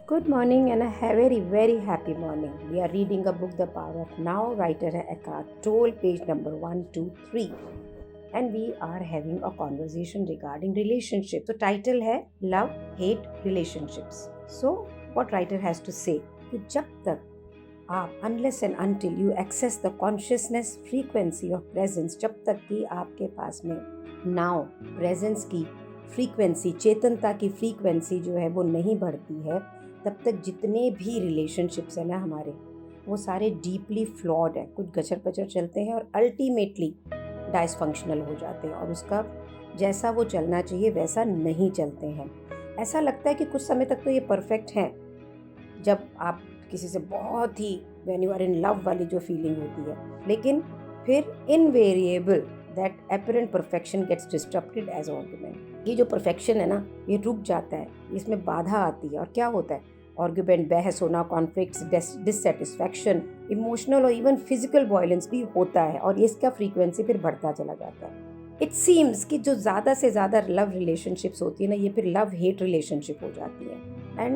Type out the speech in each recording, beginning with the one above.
Good morning and a very happy morning. We are reading a book, The Power of Now, writer है Eckhart Tolle, page number 123. And we are having a conversation regarding relationships. So title है Love, Hate, Relationships. So what writer has to say कि जब तक आप unless and until you access the consciousness frequency of presence, जब तक कि आपके पास में now presence की फ्रीक्वेंसी, चेतनता की फ्रीक्वेंसी जो है वो नहीं बढ़ती है, तब तक जितने भी रिलेशनशिप्स हैं ना हमारे, वो सारे डीपली फ्लॉड हैं, कुछ गचर पचर चलते हैं और अल्टीमेटली डायसफंक्शनल हो जाते हैं और उसका जैसा वो चलना चाहिए वैसा नहीं चलते हैं। ऐसा लगता है कि कुछ समय तक तो ये परफेक्ट हैं, जब आप किसी से बहुत ही when you are in love वाली जो फीलिंग होती है, लेकिन फिर invariable that apparent perfection gets disrupted as argument. ये जो परफेक्शन है ना, ये रुक जाता है, इसमें बाधा आती है और क्या होता है, आर्गुमेंट, बहस होना, कॉन्फ्लिक्ट्स, डिससेटिस्फैक्शन, इमोशनल और इवन फिजिकल वायलेंस भी होता है और इसका फ्रीक्वेंसी फिर बढ़ता चला जाता है। इट सीम्स कि जो ज़्यादा से ज़्यादा लव रिलेशनशिप्स होती है ना, ये फिर लव हेट रिलेशनशिप हो जाती है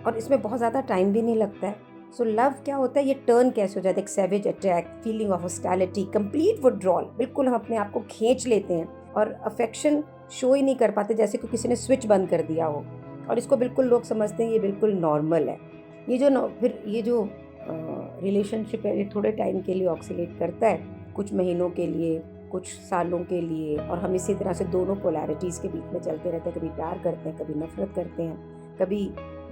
और इसमें बहुत ज़्यादा टाइम भी नहीं लगता है। सो लव क्या होता है, ये टर्न कैसे हो जाता है, एक savage attack, feeling of hostility, complete withdrawal, बिल्कुल हम अपने आप को खींच लेते हैं और अफेक्शन शो ही नहीं कर पाते, जैसे कि किसी ने स्विच बंद कर दिया हो। और इसको बिल्कुल लोग समझते हैं ये बिल्कुल नॉर्मल है। फिर ये जो रिलेशनशिप है ये थोड़े टाइम के लिए ऑक्सीलेट करता है, कुछ महीनों के लिए, कुछ सालों के लिए, और हम इसी तरह से दोनों पोलैरिटीज़ के बीच में चलते रहते हैं। कभी प्यार करते हैं, कभी नफरत करते हैं, कभी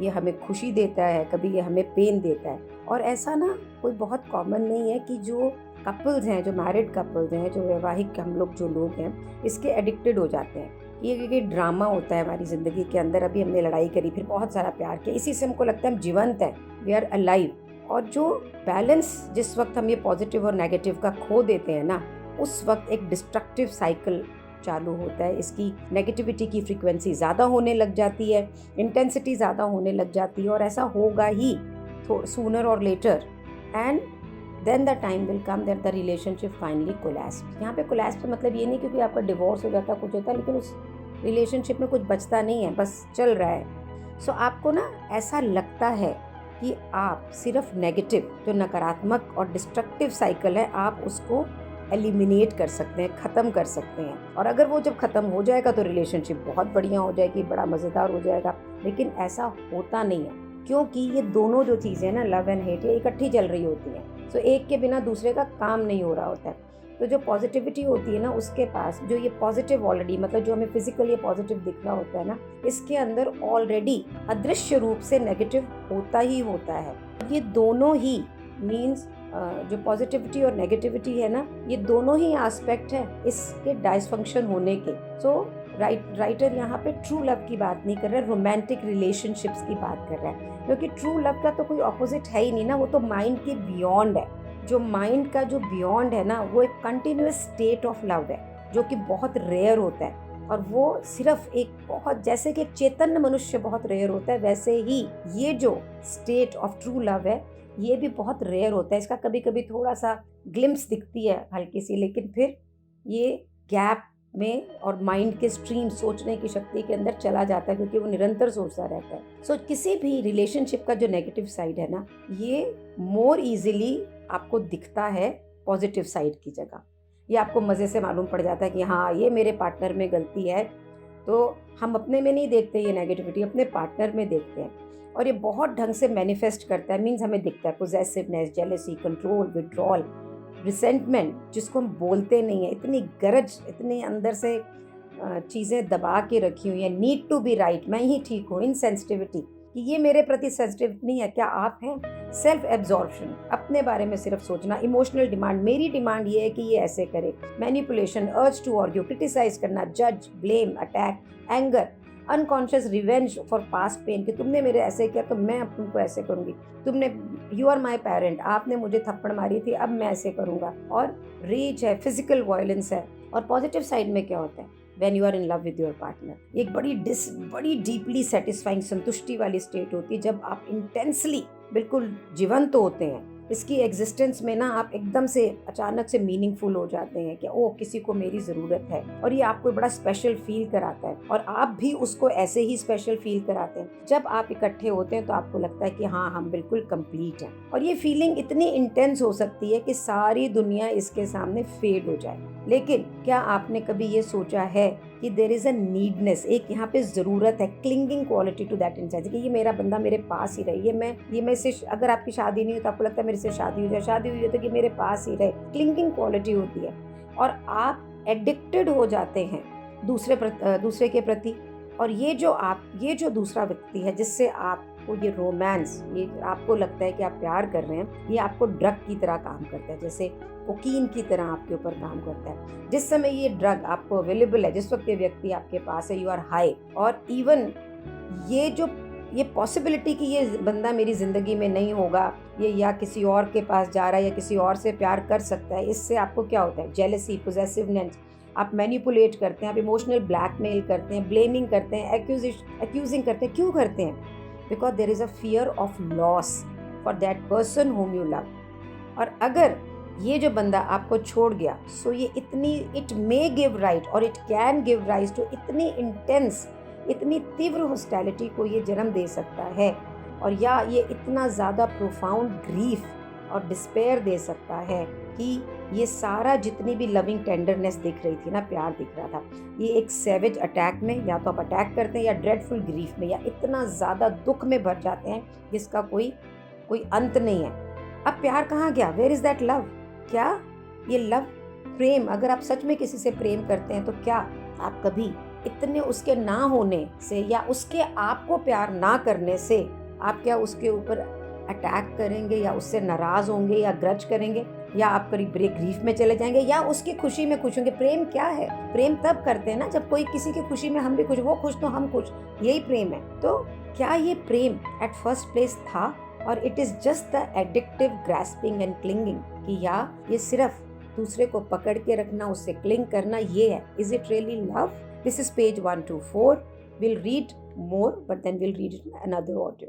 ये हमें खुशी देता है, कभी ये हमें पेन देता है। और ऐसा ना कोई बहुत कॉमन नहीं है कि जो कपल्स हैं, जो मैरिड कपल्स हैं, जो वैवाहिक हम लोग जो लोग हैं, इसके एडिक्टेड हो जाते हैं। ये ड्रामा होता है हमारी ज़िंदगी के अंदर। अभी हमने लड़ाई करी, फिर बहुत सारा प्यार किया, इसी से हमको लगता है हम जीवंत हैं, वी आर अलाइव। और जो बैलेंस जिस वक्त हम ये पॉजिटिव और नेगेटिव का खो देते हैं ना, उस वक्त एक डिस्ट्रक्टिव साइकिल चालू होता है। इसकी नेगेटिविटी की फ्रीक्वेंसी ज़्यादा होने लग जाती है, इंटेंसिटी ज़्यादा होने लग जाती है, और ऐसा होगा ही सूनर और later. And then the time will come that the relationship finally collapse. यहाँ पे कोलैप्स का मतलब ये नहीं क्योंकि आपका डिवोर्स हो जाता, कुछ होता है, लेकिन उस रिलेशनशिप में कुछ बचता नहीं है, बस चल रहा है। सो आपको ना ऐसा लगता है कि आप सिर्फ नेगेटिव, जो नकारात्मक और डिस्ट्रक्टिव साइकिल है, आप उसको एलिमिनेट कर सकते हैं, ख़त्म कर सकते हैं। और अगर वो जब ख़त्म हो जाएगा तो रिलेशनशिप बहुत बढ़िया हो जाएगी, बड़ा मज़ेदार हो जाएगा। लेकिन ऐसा होता नहीं है, क्योंकि ये दोनों जो चीज़ें ना, लव एंड हेट, ये इकट्ठी चल रही होती हैं। सो एक के बिना दूसरे का काम नहीं हो रहा होता है। तो जो पॉजिटिविटी होती है ना, उसके पास जो ये पॉजिटिव ऑलरेडी, मतलब जो हमें फिजिकल ये पॉजिटिव दिख रहा होता है ना, इसके अंदर ऑलरेडी अदृश्य रूप से नेगेटिव होता ही होता है। ये दोनों ही मीन्स जो पॉजिटिविटी और नेगेटिविटी है ना, ये दोनों ही एस्पेक्ट है इसके डायसफंक्शन होने के। सो राइटर यहाँ पे ट्रू लव की बात नहीं कर रहा है, रोमांटिक रिलेशनशिप्स की बात कर रहा है, क्योंकि ट्रू लव का तो कोई ऑपोजिट है ही नहीं ना, वो तो माइंड के बियॉन्ड है। जो माइंड का जो बियॉन्ड है ना, वो एक कंटिन्यूअस स्टेट ऑफ लव है, जो कि बहुत रेयर होता है। और वो सिर्फ एक बहुत, जैसे कि एक चैतन्य मनुष्य बहुत रेयर होता है, वैसे ही ये जो स्टेट ऑफ ट्रू लव है, ये भी बहुत रेयर होता है। इसका कभी कभी थोड़ा सा ग्लिम्स दिखती है हल्की सी, लेकिन फिर ये गैप में और माइंड के स्ट्रीम, सोचने की शक्ति के अंदर चला जाता है, क्योंकि वो निरंतर सोचता रहता है। सो किसी भी रिलेशनशिप का जो नेगेटिव साइड है ना, ये मोर इजीली आपको दिखता है पॉजिटिव साइड की जगह। ये आपको मज़े से मालूम पड़ जाता है कि हाँ, ये मेरे पार्टनर में गलती है, तो हम अपने में नहीं देखते ये नेगेटिविटी, अपने पार्टनर में देखते हैं। और ये बहुत ढंग से मैनिफेस्ट करता है, मीन्स हमें दिखता है possessiveness, jealousy, control, withdrawal, resentment, जिसको हम बोलते नहीं है, इतनी गरज, इतने अंदर से चीज़ें दबा के रखी हुई है, नीड टू बी राइट, मैं ही ठीक हूँ, इनसेंसिटिविटी, कि ये मेरे प्रति सेंसिटिव नहीं है, क्या आप हैं, सेल्फ एब्जॉर्प्शन, अपने बारे में सिर्फ सोचना, इमोशनल डिमांड, मेरी डिमांड ये है कि ये ऐसे करे, manipulation, urge to argue, criticise करना, जज, blame, attack, anger, unconscious revenge for past pain, कि तुमने मेरे ऐसे किया तो मैं अब तुमको ऐसे करूँगी, तुमने, यू आर माई पेरेंट, आपने मुझे थप्पड़ मारी थी, अब मैं ऐसे करूँगा। और रीच है, फिजिकल वायलेंस है। और पॉजिटिव साइड में क्या होता है, when you are in love with your partner, एक बड़ी डीपली सेटिस्फाइंग संतुष्टि वाली स्टेट होती है, जब आप इंटेंसली बिल्कुल जीवंत होते हैं, इसकी एग्जिस्टेंस में ना आप एकदम से अचानक से मीनिंगफुल हो जाते हैं कि ओ किसी को मेरी ज़रूरत है, और ये आपको बड़ा स्पेशल फील कराता है और आप भी उसको ऐसे ही स्पेशल फील कराते हैं। जब आप इकट्ठे होते हैं तो आपको लगता है कि हाँ हम बिल्कुल कंप्लीट हैं, और ये फीलिंग इतनी इंटेंस हो सकती है कि सारी दुनिया इसके सामने फेड हो जाए। लेकिन क्या आपने कभी ये सोचा है कि देयर इज अ नीडनेस, एक यहाँ पे ज़रूरत है, क्लिंगिंग क्वालिटी टू दैट इंसान, कि ये मेरा बंदा मेरे पास ही रहे, ये मैं इससे, अगर आपकी शादी नहीं हो तो आपको लगता है मेरे से शादी हो जाए, शादी हुई है तो कि मेरे पास ही रहे, क्लिंगिंग क्वालिटी होती है, और आप एडिक्टेड हो जाते हैं दूसरे के प्रति। और ये जो दूसरा व्यक्ति है जिससे आपको ये रोमांस, ये आपको लगता है कि आप प्यार कर रहे हैं, ये आपको ड्रग की तरह काम करता है, जैसे कोकीन की तरह आपके ऊपर काम करता है। जिस समय ये ड्रग आपको अवेलेबल है, जिस वक्त ये व्यक्ति आपके पास है, यू आर हाई, और इवन ये पॉसिबिलिटी कि ये बंदा मेरी ज़िंदगी में नहीं होगा, ये या किसी और के पास जा रहा है या किसी और से प्यार कर सकता है, इससे आपको क्या होता है, जेलसी, पोजेसिवनेस, आप मैनिपुलेट करते हैं, आप इमोशनल ब्लैकमेल करते हैं, ब्लेमिंग करते हैं, एक्यूजिंग करते हैं। क्यों करते हैं? Because there is a fear of loss for that person whom you love. और अगर ये जो बंदा आपको छोड़ गया, सो ये इट मे गिव राइट और it can give rise to इतनी इंटेंस, इतनी तीव्र हॉस्टिलिटी को ये जन्म दे सकता है, और या ये इतना ज़्यादा प्रोफाउंड ग्रीफ और डिस्पेयर दे सकता है कि ये सारा जितनी भी लविंग टेंडरनेस दिख रही थी ना, प्यार दिख रहा था, ये एक सेवेज अटैक में, या तो आप अटैक करते हैं या ड्रेडफुल ग्रीफ में, या इतना ज़्यादा दुख में भर जाते हैं जिसका कोई अंत नहीं है। अब प्यार कहाँ गया? Where is that love? क्या ये लव, प्रेम, अगर आप सच में किसी से प्रेम करते हैं तो क्या आप कभी इतने उसके ना होने से या उसके आपको प्यार ना करने से आप क्या उसके ऊपर अटैक करेंगे, या उससे नाराज़ होंगे, या ग्रज करेंगे, या आप करीब ग्रीफ में चले जाएंगे, या उसकी खुशी में खुश होंगे? प्रेम क्या है? प्रेम तब करते हैं ना जब कोई किसी की खुशी में हम भी खुश, वो खुश तो हम खुश, यही प्रेम है। तो क्या ये प्रेम एट फर्स्ट प्लेस था, और it is just the addictive grasping and clinging, कि या ये सिर्फ दूसरे को पकड़ के रखना, उससे क्लिंग करना, ये है? Is it really love? This is page 124. We'll read more, but then we'll read it in another audio.